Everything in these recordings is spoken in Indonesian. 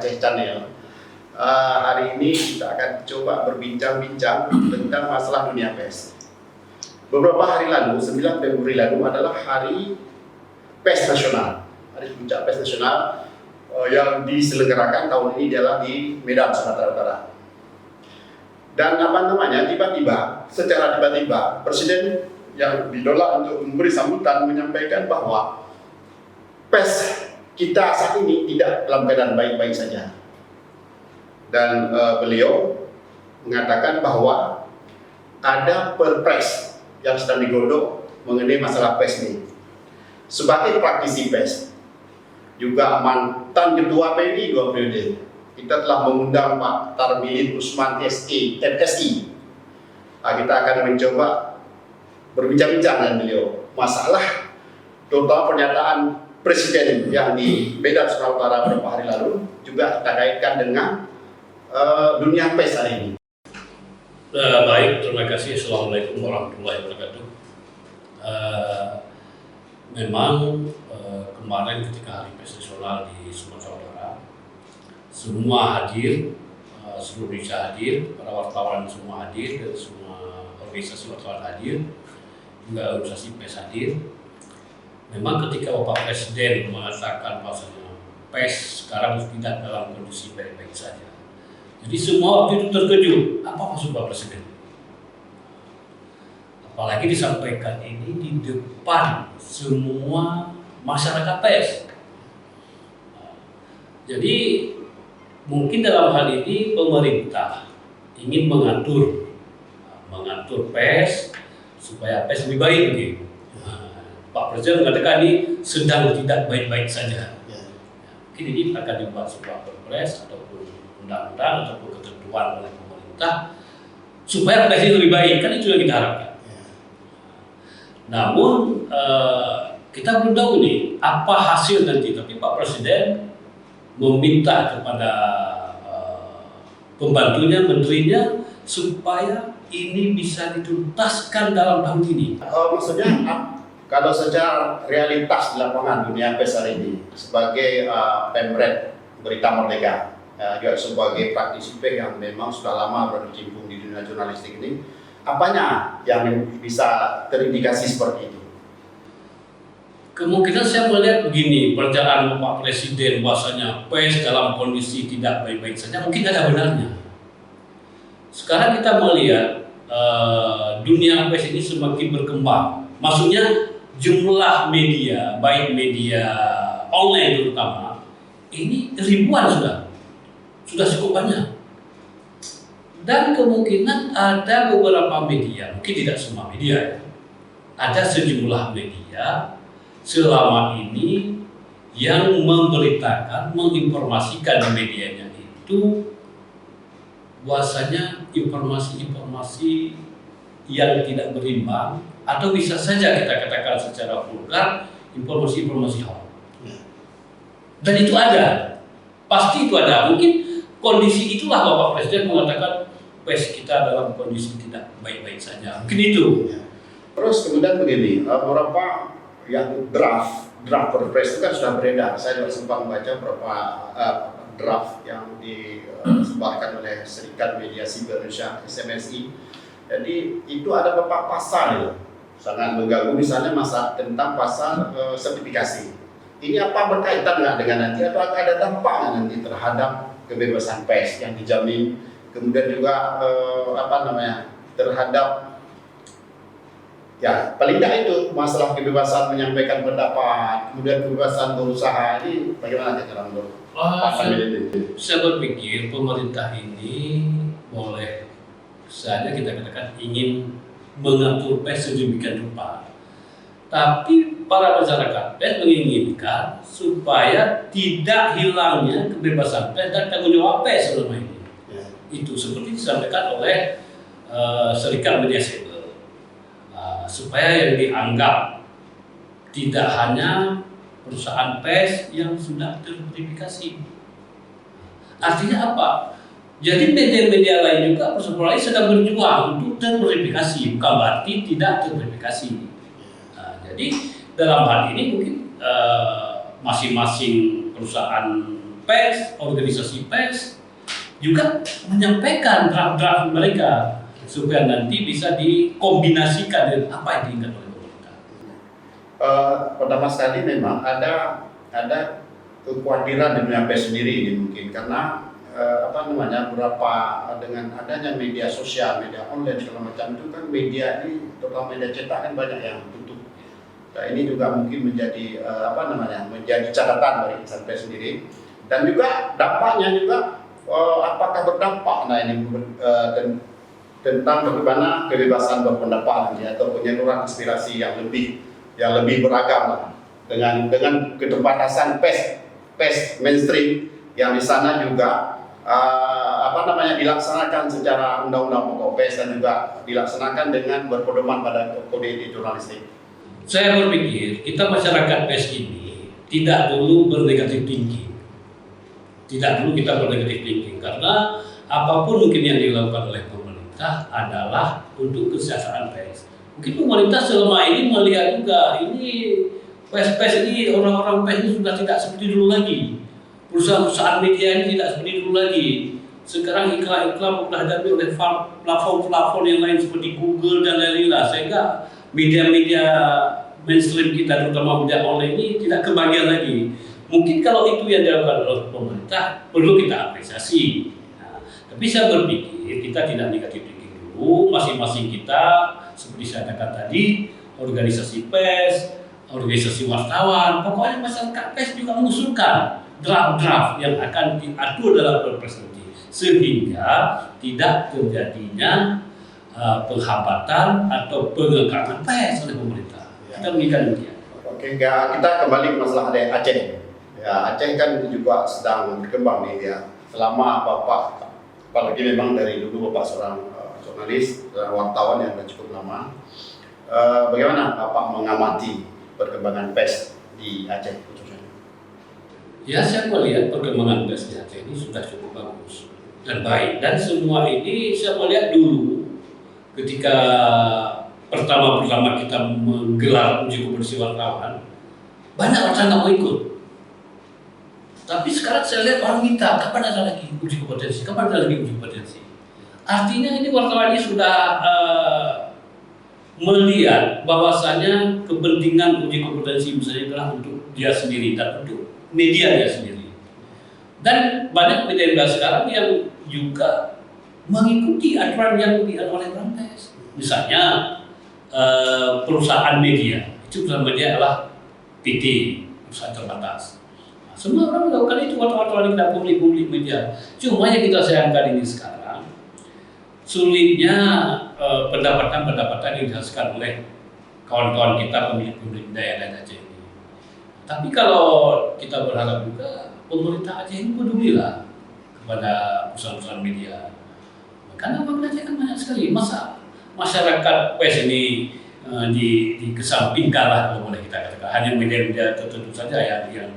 Aceh Channel. Hari ini kita akan coba berbincang-bincang tentang masalah dunia pers. Beberapa hari lalu, 9 Februari lalu adalah hari pers nasional, hari puncak pers nasional yang diselenggarakan tahun ini adalah di Medan, Sumatera Utara. Dan tiba-tiba, secara tiba-tiba, Presiden yang didolak untuk memberi sambutan menyampaikan bahwa pers kita saat ini tidak dalam keadaan baik-baik saja. Dan beliau mengatakan bahwa ada perpres yang sedang digodok mengenai masalah pers ini. Sebagai praktisi pers, juga mantan ketua PMI 2 periode, kita telah mengundang Pak Tarmilin Usman MSI. Kita akan mencoba berbincang-bincang dengan beliau masalah terutama pernyataan Presiden yang di Medan, Sumatera Utara beberapa hari lalu, juga kita kaitkan dengan dunia pers hari ini. Baik, terima kasih. Assalamualaikum warahmatullahi wabarakatuh. Memang kemarin ketika hari pers nasional di Sumatera Utara, semua hadir, seluruh Indonesia hadir, para wartawan semua hadir, dan semua organisasi wartawan hadir, juga organisasi pers hadir. Memang ketika Bapak Presiden mengatakan bahwasanya pers sekarang tidak dalam kondisi baik-baik saja, jadi semua waktu itu terkejut. Apa maksud Bapak Presiden? Apalagi disampaikan ini di depan semua masyarakat pers. Jadi mungkin dalam hal ini pemerintah ingin mengatur pers supaya pers lebih baik gitu. Pak Presiden mengatakan ini sedang tidak baik-baik saja. Mungkin ini akan dibuat sebuah perpres ataupun undang-undang ataupun ketentuan oleh pemerintah supaya pers ini lebih baik, kan itu yang kita harapkan. Namun kita belum tahu nih apa hasil nanti, tapi Pak Presiden meminta kepada pembantunya, menterinya, supaya ini bisa dituntaskan dalam tahun ini. Maksudnya kalau secara realitas di lapangan dunia pers hari ini sebagai pemret Berita Merdeka, juga sebagai praktisi pers yang memang sudah lama berkecimpung di dunia jurnalistik ini, apanya yang bisa terindikasi seperti itu? Kemungkinan saya melihat begini, pernyataan Pak Presiden bahwasanya pers dalam kondisi tidak baik-baik saja mungkin ada benarnya. Sekarang kita melihat dunia pers ini semakin berkembang. Maksudnya jumlah media, baik media online terutama, ini ribuan sudah cukup banyak. Dan kemungkinan ada beberapa media, mungkin tidak semua media ya, ada sejumlah media selama ini yang memberitakan, menginformasikan di medianya itu bahwasanya informasi-informasi yang tidak berimbang, atau bisa saja kita katakan secara vulgar, informasi-informasi hoax. Dan itu ada, pasti itu ada. Mungkin kondisi itulah Bapak Presiden mengatakan pers kita dalam kondisi tidak baik-baik saja. Mungkin itu. Terus kemudian begini, beberapa yang draft perpres itu kan sudah beredar. Saya juga sempat membaca beberapa draft yang disebarkan oleh Serikat Media Sipil Indonesia (SMSI). Jadi itu ada beberapa pasal ya, sangat mengganggu, misalnya masalah tentang pasal sertifikasi. Ini apa berkaitan nggak dengan nanti, atau akan ada dampaknya nanti terhadap kebebasan pers yang dijamin, kemudian juga terhadap ya paling tidak itu masalah kebebasan menyampaikan pendapat, kemudian kebebasan berusaha, ini bagaimana cara menurut Pak Tarmilin? Saya berpikir pemerintah ini boleh saja kita katakan ingin mengatur pers sedemikian rupa, tapi para masyarakat pers menginginkan supaya tidak hilangnya kebebasan pers dan tanggung jawab pers selama ini. Itu seperti disampaikan oleh Serikat Media Sipil, supaya yang dianggap tidak hanya perusahaan pers yang sudah terverifikasi. Artinya apa? Jadi media-media lain juga, perusahaan lain sedang berjuang untuk terverifikasi, bukan berarti tidak terverifikasi. Jadi dalam hal ini mungkin masing-masing perusahaan pers, organisasi pers juga menyampaikan draft-draft mereka supaya nanti bisa dikombinasikan dengan apa yang diinginkan oleh pemerintah. Pertama sekali memang ada kekhawatiran di dunia pers sendiri ini mungkin karena beberapa dengan adanya media sosial, media online segala macam itu kan media ini terutama media cetak kan banyak yang tutup. Nah, ini juga mungkin menjadi menjadi catatan bagi insan pers sendiri dan juga dampaknya juga apakah berdampak tentang bagaimana kebebasan berpendapat atau penyaluran aspirasi yang lebih beragam lah dengan keterbatasan pers mainstream yang di sana juga dilaksanakan secara undang-undang pokok pers dan juga dilaksanakan dengan berpedoman pada kode etik jurnalistik. Saya berpikir kita masyarakat pers ini tidak dulu bernegatif thinking. Tidak dulu kita bernegatif thinking karena apapun mungkin yang dilakukan oleh pemerintah adalah untuk kesejahteraan pers. Mungkin pemerintah selama ini melihat juga ini pers ini orang-orang pers ini sudah tidak seperti dulu lagi. Perusahaan-perusahaan media ini tidak seperti dulu lagi. Sekarang iklan-iklan dihadapi oleh platform-platform yang lain seperti Google dan lain-lain sehingga media-media mainstream kita terutama media online ini tidak kebagian lagi. Mungkin kalau itu yang dilakukan oleh pemerintah perlu kita apresiasi. Nah, tapi saya berpikir kita tidak negatif thinking dulu. Masing-masing kita seperti saya katakan tadi, organisasi pers, organisasi wartawan, pokoknya masyarakat pers juga mengusulkan draft-draft yang akan diatur dalam Perpres nanti sehingga tidak terjadinya penghambatan atau pengekangan pers oleh pemerintah. Kita menginginkan demikian. Oke, kita kembali ke masalah Aceh. Ya, Aceh kan juga sedang berkembang nih ya. Selama Bapak, apalagi memang dari dulu Bapak seorang jurnalis dan wartawan yang cukup lama. Bagaimana Bapak mengamati perkembangan pers di Aceh khususnya? Ya, saya melihat perkembangan pers di Aceh ini sudah cukup bagus dan baik. Dan semua ini saya melihat dulu ketika pertama kita menggelar uji kompetensi wartawan, banyak orang nggak mau ikut. Tapi sekarang saya lihat orang minta, kapan ada lagi uji kompetensi? Kapan ada lagi uji kompetensi? Artinya ini wartawan ini sudah melihat bahwasanya kepentingan uji kompetensi misalnya adalah untuk dia sendiri dan untuk media dia sendiri. Dan banyak media sekarang yang juga mengikuti aturan yang diatur oleh pers. Misalnya perusahaan media, itu perusahaan media adalah PT, perusahaan terbatas. Nah, semua orang melakukan itu, wartawan yang tidak publik media. Cuma yang kita sayangkan ini sekarang, sulitnya pendapatan yang dihasilkan oleh kawan-kawan kita pemilik daerah Aceh ini. Tapi kalau kita berharap juga pemerintah Aceh ini pedulilah kepada perusahaan-perusahaan media. Karena Bang Aceh kan banyak sekali masa masyarakat pers ini dikesampingkan lah kalau boleh kita katakan. Hanya media-media tertentu saja yang diberikan.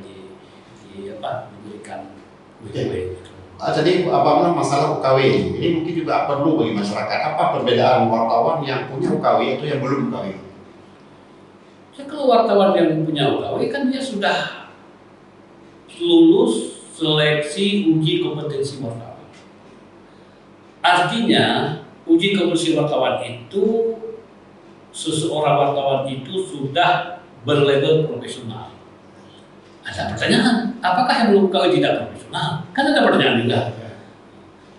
Jadi masalah UKW ini mungkin juga perlu bagi masyarakat. Apa perbedaan wartawan yang punya UKW atau yang belum UKW? Ya, kalau wartawan yang punya UKW kan dia sudah lulus seleksi uji kompetensi wartawan. Artinya uji kompetensi wartawan itu seseorang wartawan itu sudah berlabel profesional. Ada pertanyaan, apakah yang belum UKW tidak profesional? Kan ada pertanyaan juga.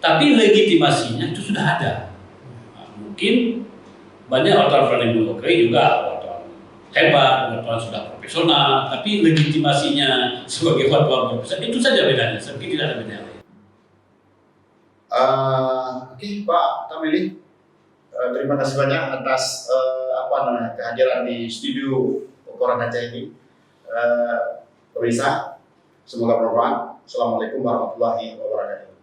Tapi legitimasinya itu sudah ada. Nah, mungkin banyak wartawan yang belum UKW juga wartawan hebat, wartawan sudah profesional, tapi legitimasinya sebagai wartawan profesional itu saja bedanya. Saya pikir tidak ada bedanya lain. Oke, Pak Tamili, terima kasih banyak atas kehadiran di studio Koran Aceh ini. Pemirsa, semoga bermanfaat. Assalamualaikum warahmatullahi wabarakatuh.